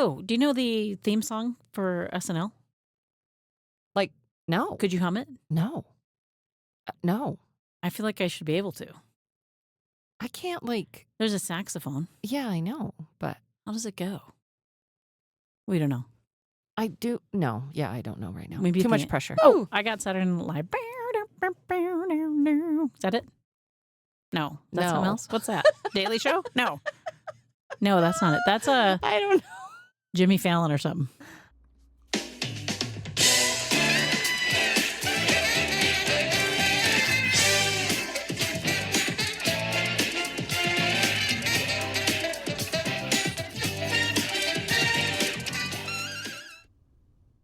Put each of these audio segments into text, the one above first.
Oh, do you know the theme song for SNL? Like, no. Could you hum it? No. No. I feel like I should be able to. I can't, like... There's a saxophone. Yeah, I know, but... How does it go? We don't know. I do... No. Yeah, I don't know right now. Maybe Too much the- pressure. Oh, I got Saturday Night Live. Is that it? No. That's something No. else? What's that? Daily Show? No. No, that's not it. That's I don't know. Jimmy Fallon or something.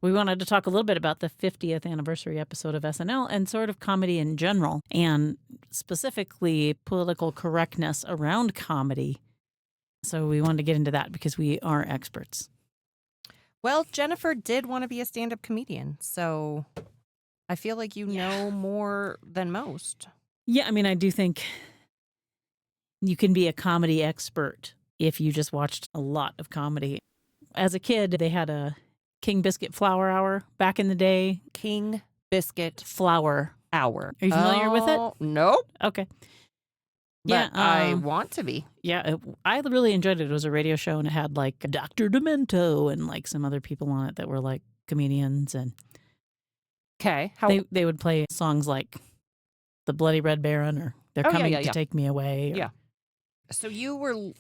We wanted to talk a little bit about the 50th anniversary episode of SNL and sort of comedy in general, and specifically political correctness around comedy. So we wanted to get into that because we are experts. Well, Jennifer did want to be a stand-up comedian, so I feel like you know more than most. Yeah, I mean, I do think you can be a comedy expert if you just watched a lot of comedy. As a kid, they had a King Biscuit Flour Hour back in the day. King Biscuit Flour Hour. Are you familiar with it? Nope. Okay. But I want to be. Yeah, I really enjoyed it. It was a radio show, and it had like Dr. Demento and like some other people on it that were like comedians. And Okay. they would play songs like The Bloody Red Baron or They're Coming to Take Me Away. Yeah. So you were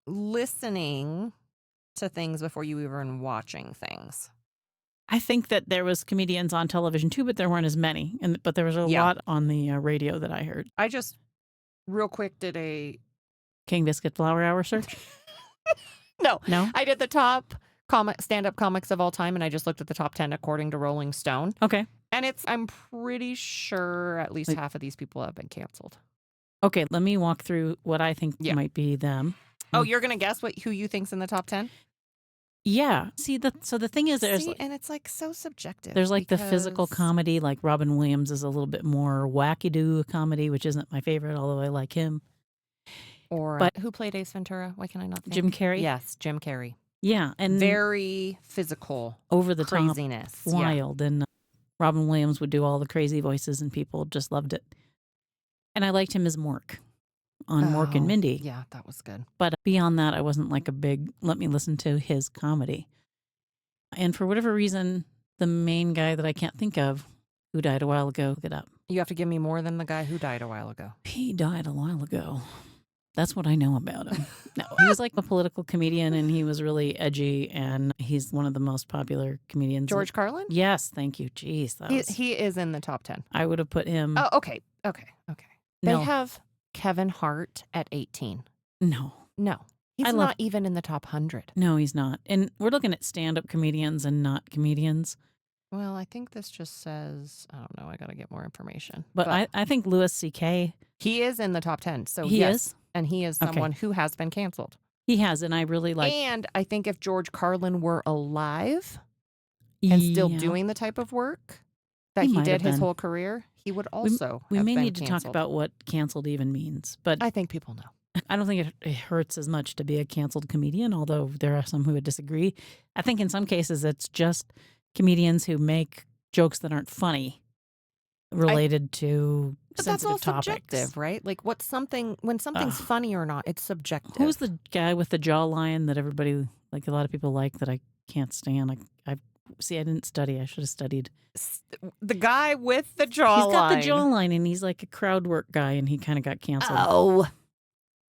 listening to things before you were even watching things. I think that there was comedians on television too, but there weren't as many. But there was a lot on the radio that I heard. I just real quick did a King Biscuit Flour Hour search. No. I did the top stand-up comics of all time, and I just looked at the top 10 according to Rolling Stone. Okay. And I'm pretty sure at least half of these people have been canceled. Okay, let me walk through what I think might be them. Oh, you're gonna guess who you think's in the top 10? Yeah. See, so the thing is, and it's like so subjective. There's like the physical comedy, like Robin Williams is a little bit more wacky-do comedy, which isn't my favorite, although I like him. But who played Ace Ventura? Why can I not think? Jim Carrey? Yes, Jim Carrey. Yeah. And very physical. Over the craziness. Top, wild. Yeah. And Robin Williams would do all the crazy voices and people just loved it. And I liked him as Mork on Mork and Mindy. Yeah, that was good. But beyond that, I wasn't like a big, let me listen to his comedy. And for whatever reason, the main guy that I can't think of who died a while ago, look it up. You have to give me more than the guy who died a while ago. He died a while ago. That's what I know about him. No, he was like a political comedian, and he was really edgy, and he's one of the most popular comedians. George Carlin? Yes, thank you. Jeez, he is in the top 10. I would have put him. Oh, okay. They have Kevin Hart at 18. No. He's not even in the top 100. No, he's not. And we're looking at stand-up comedians and not comedians. Well, I think this just says, I don't know, I got to get more information. But I think Louis C.K. He is in the top 10. So he is? And he is someone who has been canceled. He has, and I really like. And I think if George Carlin were alive and still doing the type of work that he did his whole career, he would also We have may been need to talk about what canceled even means. But I think people know. I don't think it hurts as much to be a canceled comedian, although there are some who would disagree. I think in some cases it's just comedians who make jokes that aren't funny related to but sensitive that's all topics. Subjective, right? Like when something's funny or not, it's subjective. Who's the guy with the jawline that everybody, like a lot of people like that I can't stand? I didn't study. I should have studied. The guy with the jawline. He's got the jawline, and he's like a crowd work guy, and he kind of got canceled. Oh,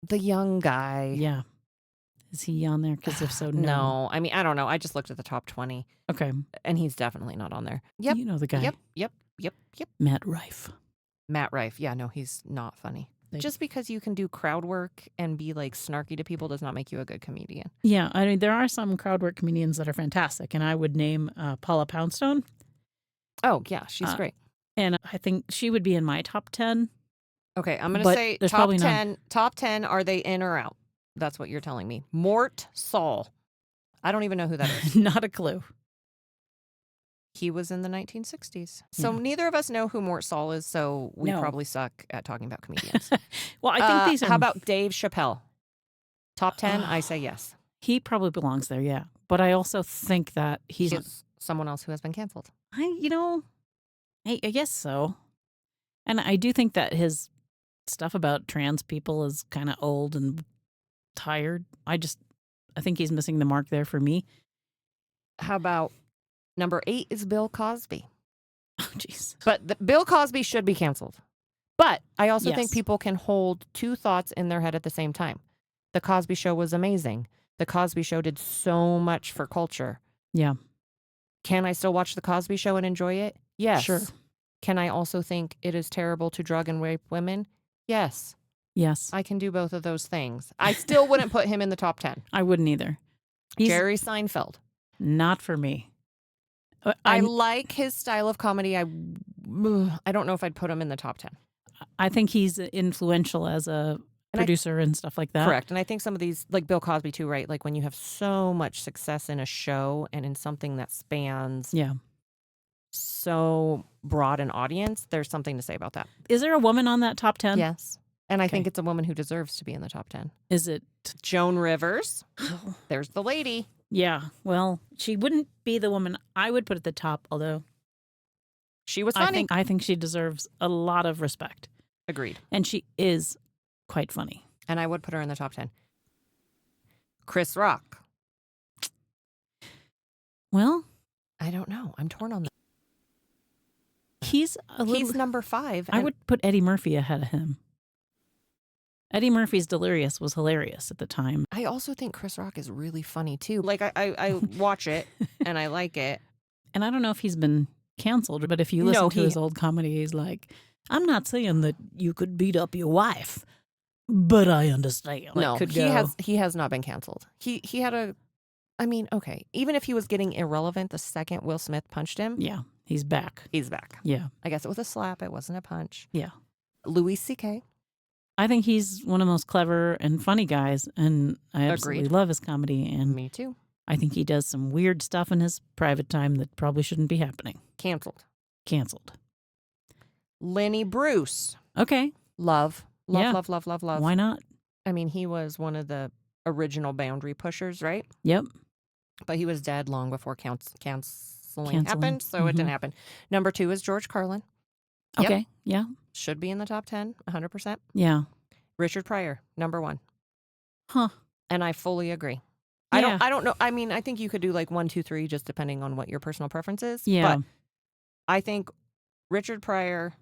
the young guy. Yeah. Is he on there? Because if so, no. No. I mean, I don't know. I just looked at the top 20. Okay. And he's definitely not on there. Yep. You know the guy. Yep. Matt Rife. Yeah, no, he's not funny. Just because you can do crowd work and be like snarky to people does not make you a good comedian. Yeah, I mean, there are some crowd work comedians that are fantastic, and I would name Paula Poundstone. Oh, yeah, she's great. And I think she would be in my top 10. Okay, I'm going to say top 10, are they in or out? That's what you're telling me. Mort Saul. I don't even know who that is. Not a clue. He was in the 1960s. So neither of us know who Mort Saul is, so we probably suck at talking about comedians. Well, I think these are... How about Dave Chappelle? Top 10, I say yes. He probably belongs there, yeah. but I also think that He's someone else who has been canceled. I guess so. And I do think that his stuff about trans people is kind of old and tired. I think he's missing the mark there for me. How about number 8 is Bill Cosby? Oh, jeez. But Bill Cosby should be canceled. But I also think people can hold two thoughts in their head at the same time. The Cosby Show was amazing. The Cosby Show did so much for culture. Yeah. Can I still watch The Cosby Show and enjoy it? Yes. Sure. Can I also think it is terrible to drug and rape women? Yes. Yes. I can do both of those things. I still wouldn't put him in the top 10. I wouldn't either. Jerry Seinfeld. Not for me. I like his style of comedy. I don't know if I'd put him in the top 10. I think he's influential as a producer and stuff like that. Correct. And I think some of these, like Bill Cosby too, right? Like when you have so much success in a show and in something that spans so broad an audience, there's something to say about that. Is there a woman on that top 10? Yes. And I think it's a woman who deserves to be in the top 10. Is it? Joan Rivers. There's the lady. Yeah. Well, she wouldn't be the woman I would put at the top, although she was funny. I think she deserves a lot of respect. Agreed. And she is quite funny. And I would put her in the top 10. Chris Rock. Well, I don't know. I'm torn on that. He's number 5. I would put Eddie Murphy ahead of him. Eddie Murphy's Delirious was hilarious at the time. I also think Chris Rock is really funny too. Like I watch it and I like it. And I don't know if he's been canceled, but if you listen to his old comedy, he's like, I'm not saying that you could beat up your wife, but I understand. No, he has not been canceled. He had okay. Even if he was getting irrelevant the second Will Smith punched him. Yeah, he's back. He's back. Yeah. I guess it was a slap. It wasn't a punch. Yeah. Louis C.K. I think he's one of the most clever and funny guys, and I absolutely love his comedy. And me too. I think he does some weird stuff in his private time that probably shouldn't be happening. Canceled. Lenny Bruce. Okay. Love. Love. Why not? I mean, he was one of the original boundary pushers, right? Yep. But he was dead long before canceling happened, so it didn't happen. Number 2 is George Carlin. Okay. Yep. Yeah. Should be in the top 10, 100%. Yeah. Richard Pryor, number 1. Huh. And I fully agree. Yeah. I don't know. I mean, I think you could do like 1, 2, 3, just depending on what your personal preference is. Yeah. But I think Richard Pryor,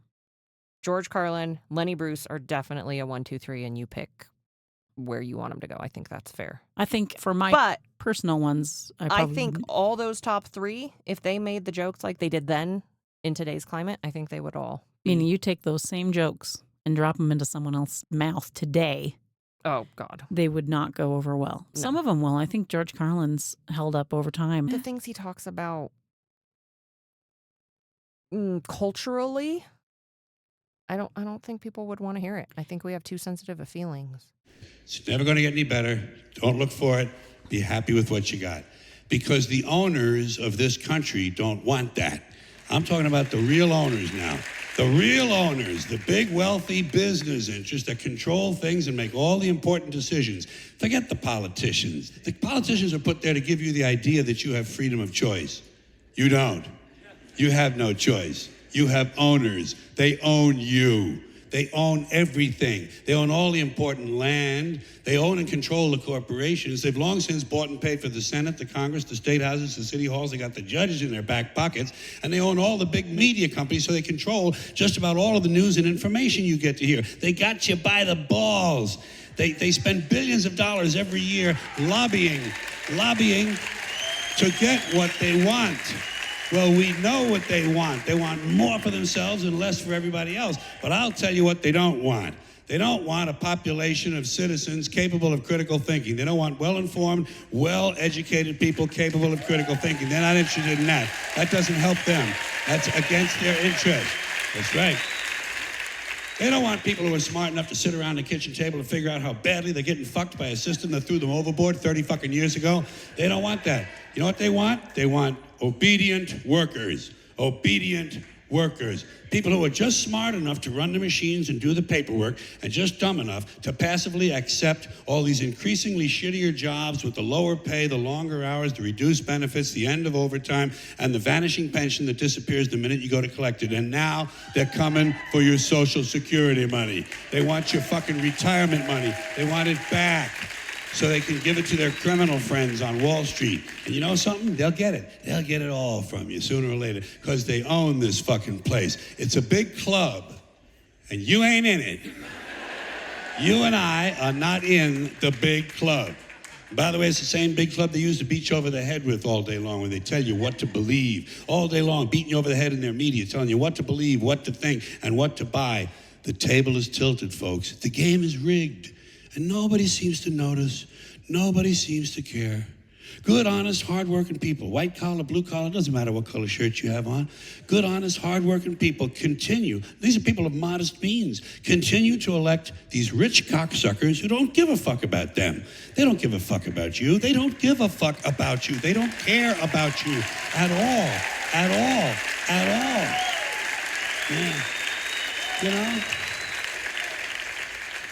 George Carlin, Lenny Bruce are definitely a 1, 2, 3, and you pick where you want them to go. I think that's fair. I think for my personal ones, I think all those top 3, if they made the jokes like they did then in today's climate, I think they would all. Meaning you take those same jokes and drop them into someone else's mouth today. Oh, God. They would not go over well. No. Some of them will. I think George Carlin's held up over time. The things he talks about culturally, I don't think people would want to hear it. I think we have too sensitive of feelings. It's never going to get any better. Don't look for it. Be happy with what you got. Because the owners of this country don't want that. I'm talking about the real owners now. The real owners, the big wealthy business interests that control things and make all the important decisions. Forget the politicians. The politicians are put there to give you the idea that you have freedom of choice. You don't. You have no choice. You have owners. They own you. They own everything. They own all the important land. They own and control the corporations. They've long since bought and paid for the Senate, the Congress, the state houses, the city halls. They got the judges in their back pockets. And they own all the big media companies, so they control just about all of the news and information you get to hear. They got you by the balls. They spend billions of dollars every year lobbying to get what they want. Well, we know what they want. They want more for themselves and less for everybody else. But I'll tell you what they don't want. They don't want a population of citizens capable of critical thinking. They don't want well-informed, well-educated people capable of critical thinking. They're not interested in that. That doesn't help them. That's against their interest. That's right. They don't want people who are smart enough to sit around the kitchen table and figure out how badly they're getting fucked by a system that threw them overboard 30 fucking years ago. They don't want that. You know what they want? They want obedient workers. Obedient workers, people who are just smart enough to run the machines and do the paperwork and just dumb enough to passively accept all these increasingly shittier jobs with the lower pay, the longer hours, the reduced benefits, the end of overtime, and the vanishing pension that disappears the minute you go to collect it. And now they're coming for your Social Security money. They want your fucking retirement money. They want it back so they can give it to their criminal friends on Wall Street. And you know something? They'll get it. They'll get it all from you sooner or later because they own this fucking place. It's a big club, and you ain't in it. You and I are not in the big club. By the way, it's the same big club they use to beat you over the head with all day long when they tell you what to believe. All day long, beating you over the head in their media, telling you what to believe, what to think, and what to buy. The table is tilted, folks. The game is rigged. And nobody seems to notice. Nobody seems to care. Good, honest, hardworking people, white collar, blue collar, doesn't matter what color shirt you have on. Good, honest, hardworking people continue. These are people of modest means. Continue to elect these rich cocksuckers who don't give a fuck about them. They don't give a fuck about you. They don't give a fuck about you. They don't care about you at all. At all. At all. Yeah. You know?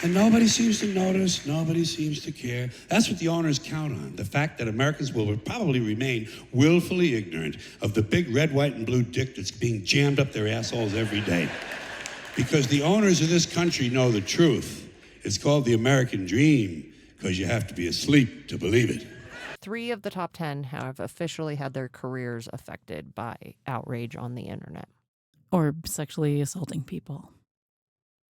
And nobody seems to notice, nobody seems to care. That's what the owners count on, the fact that Americans will probably remain willfully ignorant of the big red, white, and blue dick that's being jammed up their assholes every day. Because the owners of this country know the truth. It's called the American dream, because you have to be asleep to believe it. 3 of the top 10 have officially had their careers affected by outrage on the internet. Or sexually assaulting people.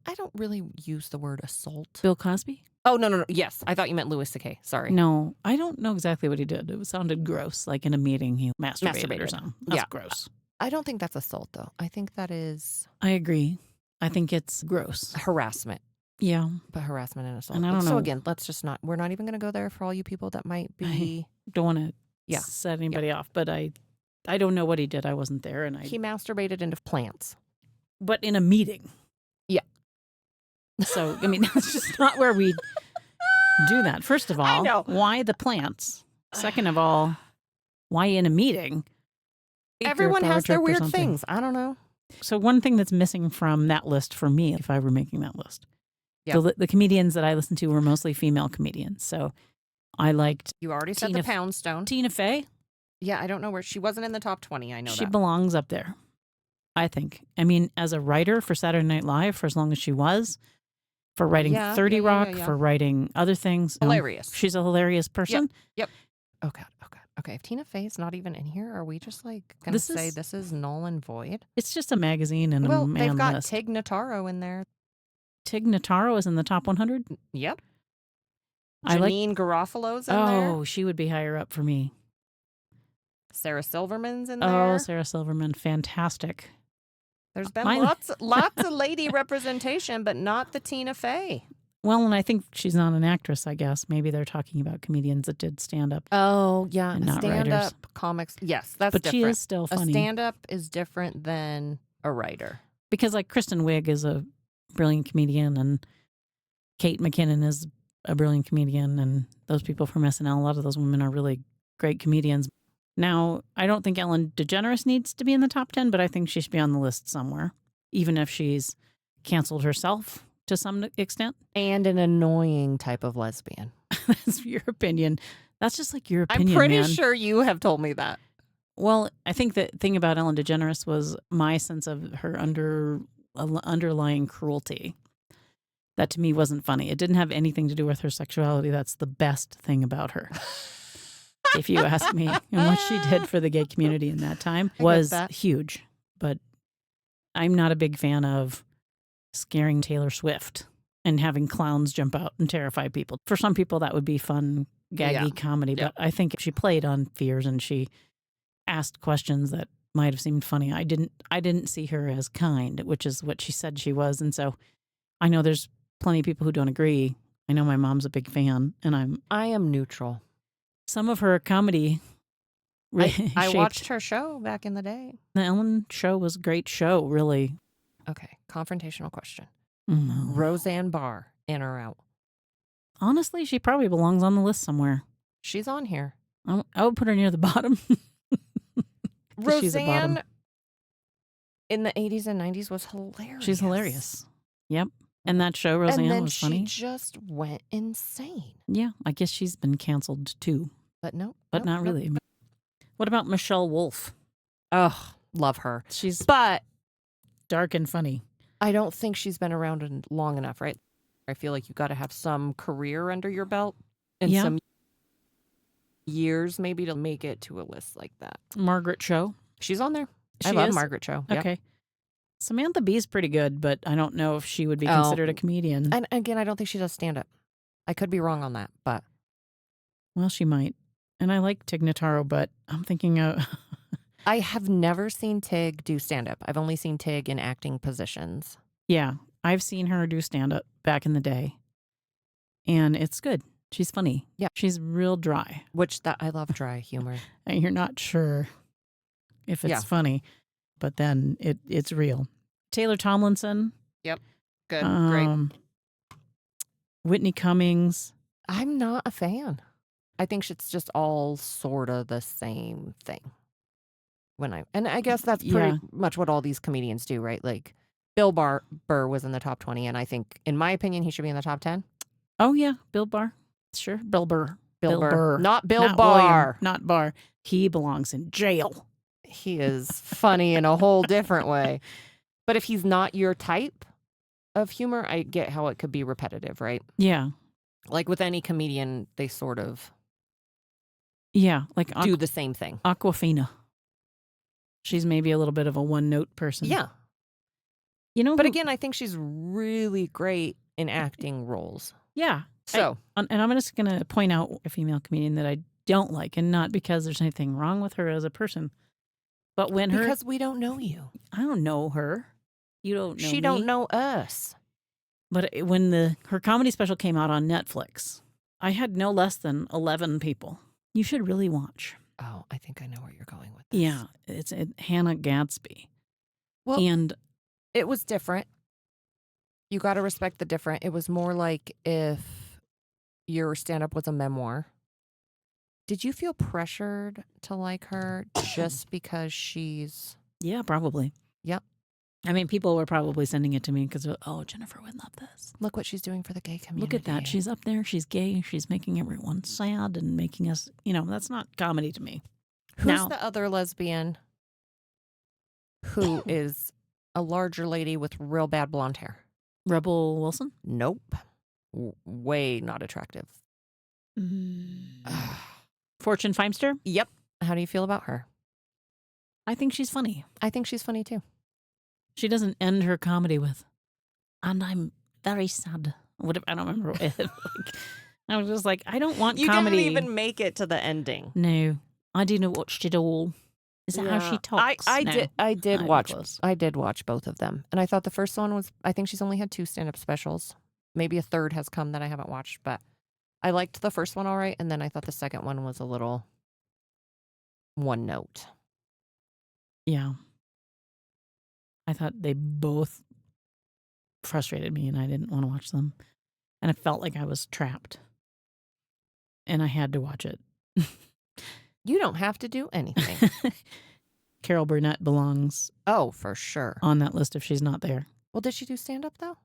I don't really use the word assault. Bill Cosby? Oh, no. Yes, I thought you meant Louis C.K. Sorry. No, I don't know exactly what he did. It sounded gross, like in a meeting he masturbated or something. That's gross. I don't think that's assault, though. I think that is... I agree. I think it's gross. Harassment. Yeah. But harassment and assault. And I don't know. So again, let's just not... We're not even going to go there for all you people that might be... I don't want to set anybody off, but I don't know what he did. I wasn't there. He masturbated into plants. But in a meeting. Yeah. So, I mean, that's just not where we do that. First of all, why the plants? Second of all, why in a meeting? Everyone has their weird things. I don't know. So one thing that's missing from that list for me, if I were making that list, the comedians that I listened to were mostly female comedians. So I liked... You already said the Poundstone. Tina Fey? Yeah, I don't know where... She wasn't in the top 20, I know that. She belongs up there, I think. I mean, as a writer for Saturday Night Live, for as long as she was... For writing 30 Rock, for writing other things. Hilarious. She's a hilarious person. Yep. Oh, God. Okay, if Tina Fey's not even in here, are we just like going to say this is null and void? It's just a magazine and a man they've got list. Tig Notaro in there. Tig Notaro is in the top 100? Yep. Janine Garofalo's in there. Oh, she would be higher up for me. Sarah Silverman's in there. Oh, Sarah Silverman. Fantastic. There's been lots of lady representation, but not the Tina Fey. Well, and I think she's not an actress, I guess. Maybe they're talking about comedians that did stand-up. Oh, yeah. And not stand-up writers. comics. Yes, that's but different. She is still funny. A stand-up is different than a writer. Because like Kristen Wiig is a brilliant comedian and Kate McKinnon is a brilliant comedian and those people from SNL, a lot of those women are really great comedians. Now, I don't think Ellen DeGeneres needs to be in the top 10, but I think she should be on the list somewhere, even if she's canceled herself to some extent. And an annoying type of lesbian. That's your opinion. That's just like your opinion, I'm pretty man. sure you have told me that. Well, I think the thing about Ellen DeGeneres was my sense of her underlying cruelty. That to me wasn't funny. It didn't have anything to do with her sexuality. That's the best thing about her. If you ask me. And what she did for the gay community in that time was huge. But I'm not a big fan of scaring Taylor Swift and having clowns jump out and terrify people. For some people, that would be fun, gaggy comedy. But I think she played on fears and she asked questions that might have seemed funny. I didn't see her as kind, which is what she said she was. And so I know there's plenty of people who don't agree. I know my mom's a big fan, and I am neutral. Some of her comedy I watched her show back in the day. The Ellen show was a great show, really. Okay, confrontational question. Mm-hmm. Roseanne Barr, in or out? Honestly, she probably belongs on the list somewhere. She's on here. I would put her near the bottom. Roseanne in the 80s and 90s was hilarious. She's hilarious. Yep. And that show, Roseanne, was funny. And then she just went insane. Yeah, I guess she's been canceled too. But no. But not really. What about Michelle Wolf? Oh, love her. She's but dark and funny. I don't think she's been around long enough, right? I feel like you got to have some career under your belt and some years maybe to make it to a list like that. Margaret Cho. She's on there. I love Margaret Cho. Yep. Okay. Samantha Bee's pretty good, but I don't know if she would be considered a comedian. And again, I don't think she does stand-up. I could be wrong on that, but... Well, she might. And I like Tig Notaro, but I'm thinking of... I have never seen Tig do stand-up. I've only seen Tig in acting positions. Yeah, I've seen her do stand-up back in the day. And it's good. She's funny. Yeah. She's real dry. I love dry humor. And you're not sure if it's funny, but then it's real. Taylor Tomlinson. Yep. Good. Great. Whitney Cummings. I'm not a fan. I think it's just all sort of the same thing. And I guess that's pretty much what all these comedians do, right? Like Bill Burr was in the top 20, and I think, in my opinion, he should be in the top 10. Oh, yeah. Bill Burr. Sure. Bill Burr. Bill Burr. Not Bill Barr. William, not Barr. He belongs in jail. He is funny in a whole different way. But if he's not your type of humor, I get how it could be repetitive, right? Yeah. Like with any comedian, they sort of like do the same thing. Awkwafina. She's maybe a little bit of a one-note person. Yeah. But again, I think she's really great in acting roles. Yeah. So, and I'm just going to point out a female comedian that I don't like, and not because there's anything wrong with her as a person, but because we don't know you. I don't know her. You don't know She me. don't know us. But when her comedy special came out on Netflix, I had no less than 11 people. You should really watch. Oh, I think I know where you're going with this. Yeah, it's Hannah Gadsby. Well, and it was different. You got to respect the different. It was more like if your stand-up was a memoir. Did you feel pressured to like her just because she's... Yeah, probably. Yep. I mean, people were probably sending it to me because, Jennifer would love this. Look what she's doing for the gay community. Look at that. She's up there. She's gay. She's making everyone sad and making us, that's not comedy to me. Who's the other lesbian who is a larger lady with real bad blonde hair? Rebel Wilson? Nope. Way not attractive. Fortune Feimster? Yep. How do you feel about her? I think she's funny. I think she's funny too. She doesn't end her comedy with, and I'm very sad. Whatever, I don't remember. I was just like, I don't want comedy. You didn't even make it to the ending. No, I didn't watch it all. Is that how she talks? I did watch both of them. And I thought the first one was, I think she's only had 2 stand-up specials. Maybe a third has come that I haven't watched, but I liked the first one all right. And then I thought the second one was a little one note. Yeah. I thought they both frustrated me and I didn't want to watch them. And I felt like I was trapped. And I had to watch it. You don't have to do anything. Carol Burnett belongs. Oh, for sure. On that list if she's not there. Well, did she do stand-up, though?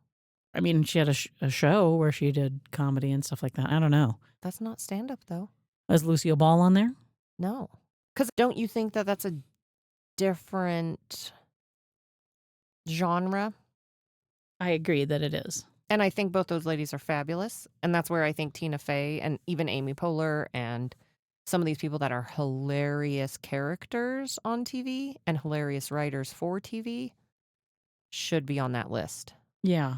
I mean, she had a show where she did comedy and stuff like that. I don't know. That's not stand-up, though. Is Lucille Ball on there? No. Because don't you think that that's a different genre? I agree that it is. And I think both those ladies are fabulous. And that's where I think Tina Fey and even Amy Poehler and some of these people that are hilarious characters on TV and hilarious writers for TV should be on that list. Yeah.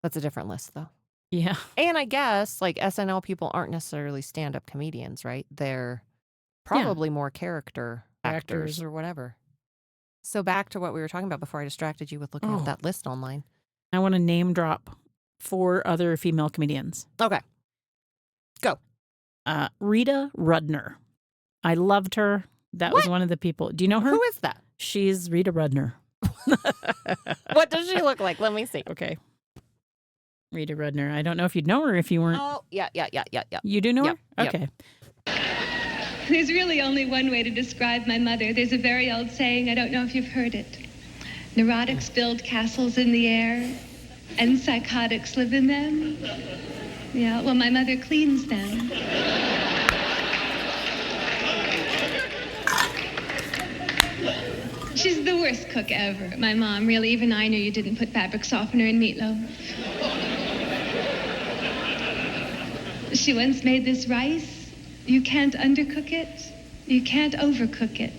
That's a different list, though. Yeah. And I guess, like, SNL people aren't necessarily stand-up comedians, right? They're probably more character actors or whatever. So back to what we were talking about before I distracted you with looking at that list online. I want to name drop 4 other female comedians. Okay. Go. Rita Rudner. I loved her. That was one of the people. Do you know her? Who is that? She's Rita Rudner. What does she look like? Let me see. Okay. Rita Rudner. I don't know if you'd know her if you weren't. Oh, yeah. You do know her? Yep. Okay. There's really only one way to describe my mother. There's a very old saying, I don't know if you've heard it. Neurotics build castles in the air, and psychotics live in them. Yeah, well, my mother cleans them. She's the worst cook ever, my mom. Really, even I knew you didn't put fabric softener in meatloaf. She once made this rice. You can't undercook it. You can't overcook it.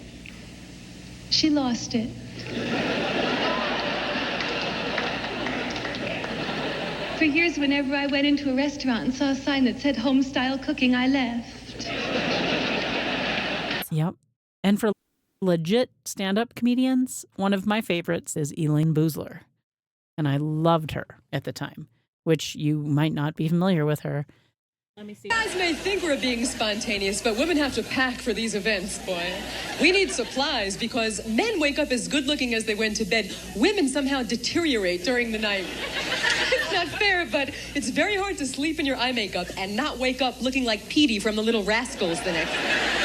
She lost it. For years, whenever I went into a restaurant and saw a sign that said home-style cooking, I left. Yep. And for legit stand-up comedians, one of my favorites is Elaine Boozler. And I loved her at the time, which you might not be familiar with her. Let me see. You guys may think we're being spontaneous, but women have to pack for these events, boy. We need supplies because men wake up as good-looking as they went to bed. Women somehow deteriorate during the night. It's not fair, but it's very hard to sleep in your eye makeup and not wake up looking like Petey from the Little Rascals the next day.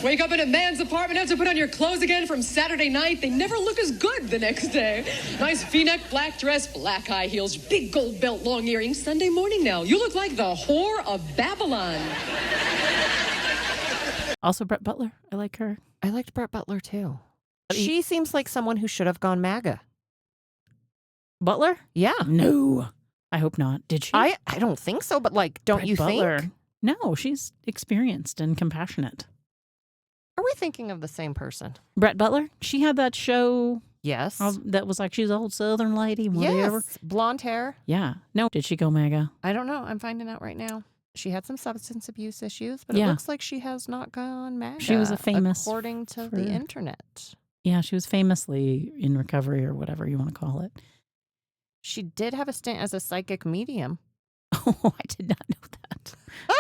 Wake up in a man's apartment, have to put on your clothes again from Saturday night. They never look as good the next day. Nice V-neck, black dress, black high heels, big gold belt, long earrings. Sunday morning now. You look like the whore of Babylon. Also, Brett Butler. I like her. I liked Brett Butler, too. She seems like someone who should have gone MAGA. Butler? Yeah. No. I hope not. Did she? I don't think so, but like, don't Brett you Butler. think? No, she's experienced and compassionate. Are we thinking of the same person? Brett Butler? She had that show Yes. that was like she's an old Southern lady, whatever. Yes. Blonde hair. Yeah. No. Did she go MAGA? I don't know. I'm finding out right now. She had some substance abuse issues, but Yeah. it looks like she has not gone MAGA. She was a famous according to the internet. Yeah, she was famously in recovery or whatever you want to call it. She did have a stint as a psychic medium. Oh, I did not know that.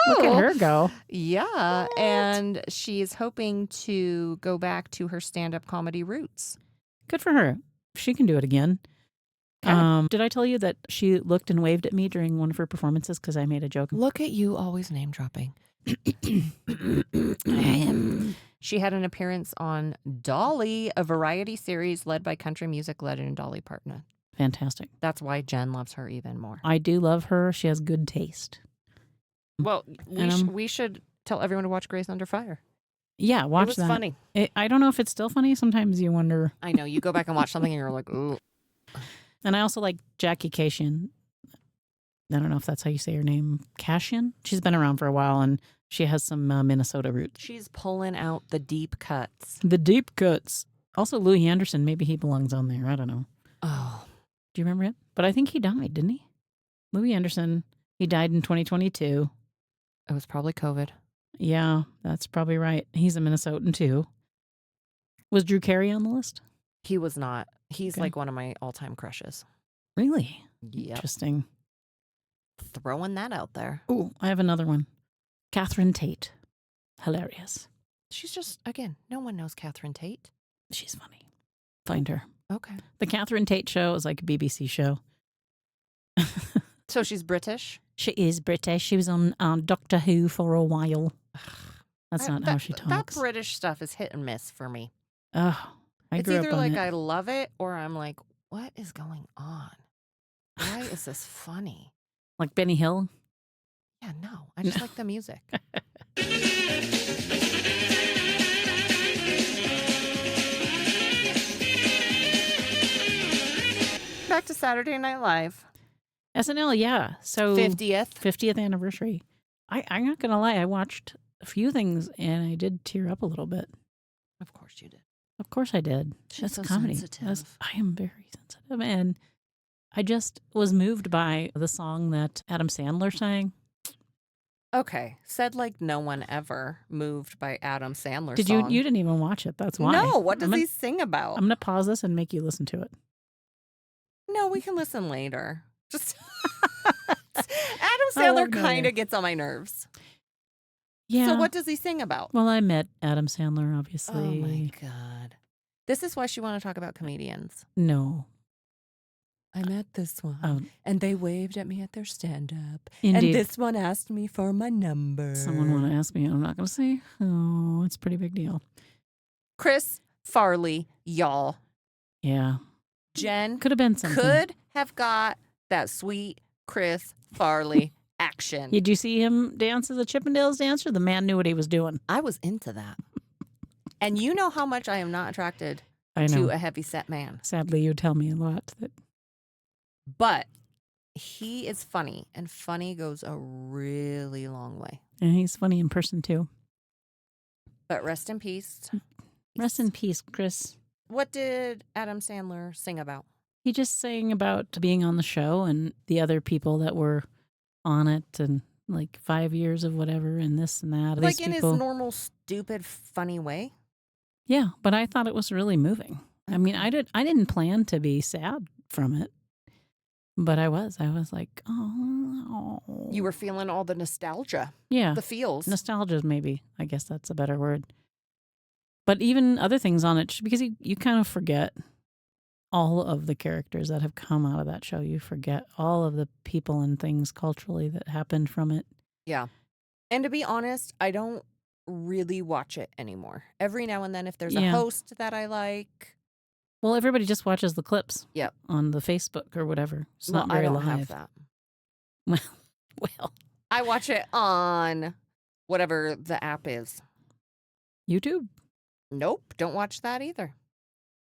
Look at her go. Yeah, What? and she's hoping to go back to her stand-up comedy roots. Good for her. She can do it again. Did I tell you that she looked and waved at me during one of her performances because I made a joke? Look at you, always name dropping. She had an appearance on Dolly, a variety series led by country music legend Dolly Parton. Fantastic. That's why Jen loves her even more. I do love her. She has good taste. Well, we should tell everyone to watch Grace Under Fire. Yeah, watch it was that. funny. I don't know if it's still funny. Sometimes you wonder. I know. You go back and watch something and you're like, ooh. And I also like Jackie Kashian. I don't know if that's how you say her name. Kashian? She's been around for a while and she has some Minnesota roots. She's pulling out the deep cuts. The deep cuts. Also, Louis Anderson. Maybe he belongs on there. I don't know. Oh. Do you remember it? But I think he died, didn't he? Louis Anderson. He died in 2022. It was probably COVID. Yeah, that's probably right. He's a Minnesotan too. Was Drew Carey on the list? He was not. He's Okay. like one of my all-time crushes. Really? Yep. Interesting. Throwing that out there. Oh, I have another one. Catherine Tate. Hilarious. She's just, again, no one knows Catherine Tate. She's funny. Find her. Okay. The Catherine Tate show is like a BBC show. So she's British? She is British. She was on Doctor Who for a while. That's not how she That talks. British stuff is hit and miss for me. Oh, I It's grew either up on like it. I love it or I'm like, what is going on? Why is this funny? Like Benny Hill. Yeah, no. I just like the music. Back to Saturday Night Live. SNL, yeah. So 50th anniversary. I'm not gonna lie. I watched a few things and I did tear up a little bit. Of course you did. Of course I did. She's That's so comedy. sensitive. I am very sensitive, and I just was moved by the song that Adam Sandler sang. Okay. Said like no one ever moved by Adam Sandler Did song. you? You didn't even watch it. That's why. No, what does I'm he gonna, sing about? I'm gonna pause this and make you listen to it. No, we can listen later. Just Adam I Sandler like that kind idea. of gets on my nerves. Yeah. So what does he sing about? Well, I met Adam Sandler, obviously. Oh my God. This is why she want to talk about comedians. No. I met this one Oh, and they waved at me at their stand-up. indeed. And this one asked me for my number. Someone want to ask me. I'm not gonna say. Oh, it's a pretty big deal. Chris, Farley, y'all. Yeah. Jen Could have been something. could have got that sweet Chris Farley action. Did you see him dance as a Chippendales dancer? The man knew what he was doing. I was into that. And you know how much I am not attracted I know. to a heavy-set man. Sadly, you tell me a lot. But he is funny, and funny goes a really long way. And he's funny in person, too. But rest in peace. Rest in peace, Chris. What did Adam Sandler sing about? He just sang about being on the show and the other people that were on it and like 5 years of whatever and this and that. Like These in people, his normal, stupid, funny way? yeah, but I thought it was really moving. I mean, I didn't plan to be sad from it, but I was like, oh. You were feeling all the nostalgia. Yeah. The feels. Nostalgia, maybe. I guess that's a better word. But even other things on it, because you kind of forget all of the characters that have come out of that show. You forget all of the people and things culturally that happened from it. Yeah. And to be honest, I don't really watch it anymore. Every now and then, if there's a Yeah. host that I like. Well, everybody just watches the clips. Yep. On the Facebook or whatever. It's Well, not very I don't live. have that. Well, I watch it on whatever the app is. YouTube. Nope, don't watch that either.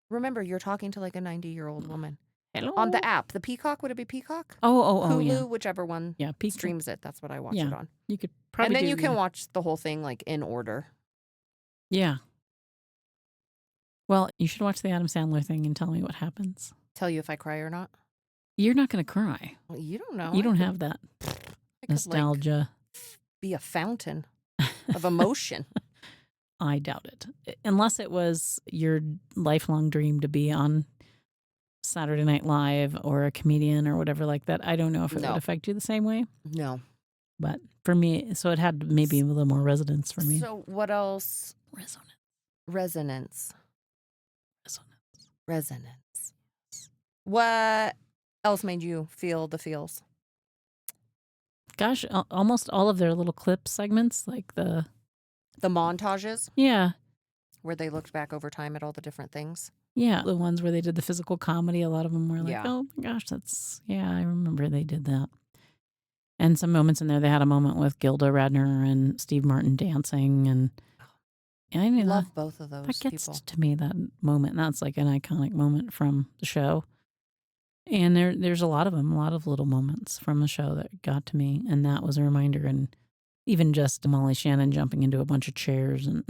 Remember, you're talking to like a 90-year-old woman. Hello. On the app. The Peacock, would it be Peacock? Oh, Hulu, yeah. whichever one Yeah, Peacock. streams it. That's what I watch Yeah. it on. You could probably And then do, you can yeah. watch the whole thing like in order. Yeah. Well, you should watch the Adam Sandler thing and tell me what happens. Tell you if I cry or not. You're not going to cry. Well, you don't know. You I don't could- have that I could, like, nostalgia. be a fountain of emotion. I doubt it. Unless it was your lifelong dream to be on Saturday Night Live or a comedian or whatever like that. I don't know if it No. would affect you the same way. No. But for me, so it had maybe a little more resonance for me. So what else? Resonance. Resonance. Resonance. Resonance. What else made you feel the feels? Gosh, almost all of their little clip segments, like the montages yeah, where they looked back over time at all the different things. yeah, the ones where they did the physical comedy. A lot of them were like, Yeah. oh my gosh, I remember they did that. And some moments in there, they had a moment with Gilda Radner and Steve Martin dancing, and I mean, Love both of those that gets people. to me, that moment. That's like an iconic moment from the show. And there's a lot of them, a lot of little moments from the show that got to me, and that was a reminder. And even just Molly Shannon jumping into a bunch of chairs, and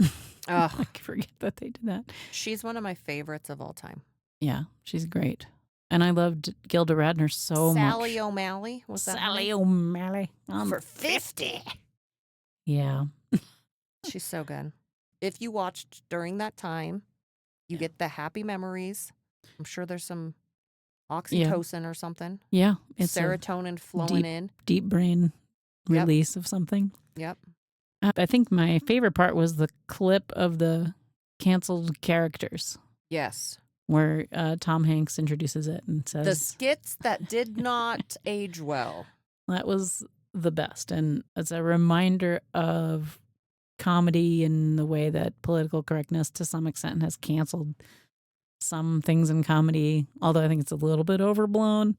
Ugh. I forget that they did that. She's one of my favorites of all time. Yeah, she's great. And I loved Gilda Radner so much. Sally O'Malley was that her Sally name? O'Malley. For 50. Yeah. She's so good. If you watched during that time, you get the happy memories. I'm sure there's some oxytocin or something. Yeah. It's a Serotonin flowing in. deep brain Yep. release of something. Yep. I think my favorite part was the clip of the canceled characters Yes. where Tom Hanks introduces it and The says, skits that did not age well. that was the best. And it's a reminder of comedy and the way that political correctness to some extent has canceled some things in comedy, although I think it's a little bit overblown.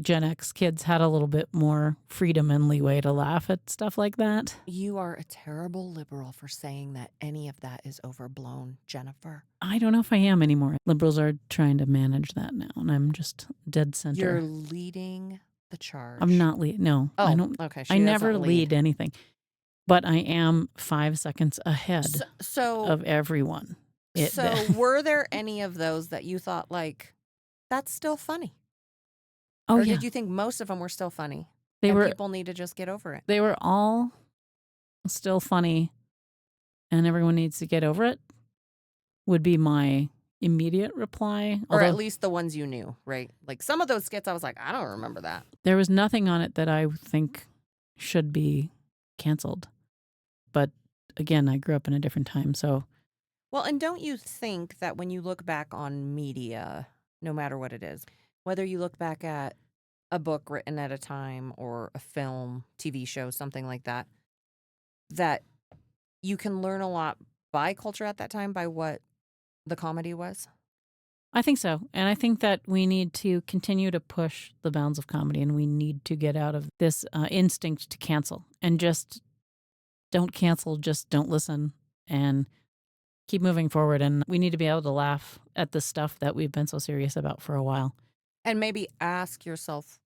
Gen X kids had a little bit more freedom and leeway to laugh at stuff like that. You are a terrible liberal for saying that any of that is overblown, Jennifer. I don't know if I am anymore. Liberals are trying to manage that now, and I'm just dead center. You're leading the charge. I'm not lead. No, Oh, I don't. okay. I never lead anything, but I am 5 seconds ahead So of everyone. were there any of those that you thought like, that's still funny? Oh Or yeah, did you think most of them were still funny? they and were. people need to just get over it. They were all still funny, and everyone needs to get over it. Would be my immediate reply. Or at Although least the ones you knew, right? Like some of those skits, I was like, I don't remember that. there was nothing on it that I think should be canceled. But again, I grew up in a different time, so Well, and don't you think that when you look back on media, no matter what it is, whether you look back at a book written at a time or a film, TV show, something like that, that you can learn a lot by culture at that time, by what the comedy was? I think so. And I think that we need to continue to push the bounds of comedy, and we need to get out of this instinct to cancel and just don't cancel, just don't listen and keep moving forward. And we need to be able to laugh at the stuff that we've been so serious about for a while. And maybe ask yourself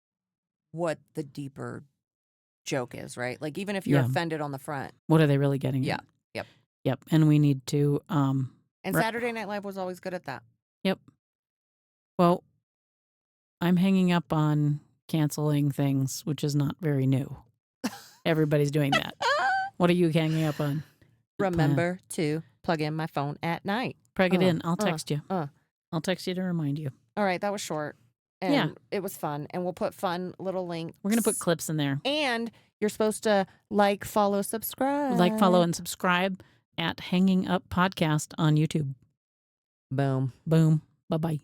what the deeper joke is, right? Like, even if you're offended on the front. What are they really getting Yeah. at? Yep. Yep. And we need to. And Saturday Night Live was always good at that. Yep. Well, I'm hanging up on canceling things, which is not very new. Everybody's doing that. What are you hanging up on? Remember to plug in my phone at night. Plug it in. I'll text you. I'll text you to remind you. All right. That was short. And it was fun. And we'll put fun little links. We're going to put clips in there. And you're supposed to like, follow, subscribe. Like, follow, and subscribe at Hanging Up Podcast on YouTube. Boom. Boom. Bye-bye.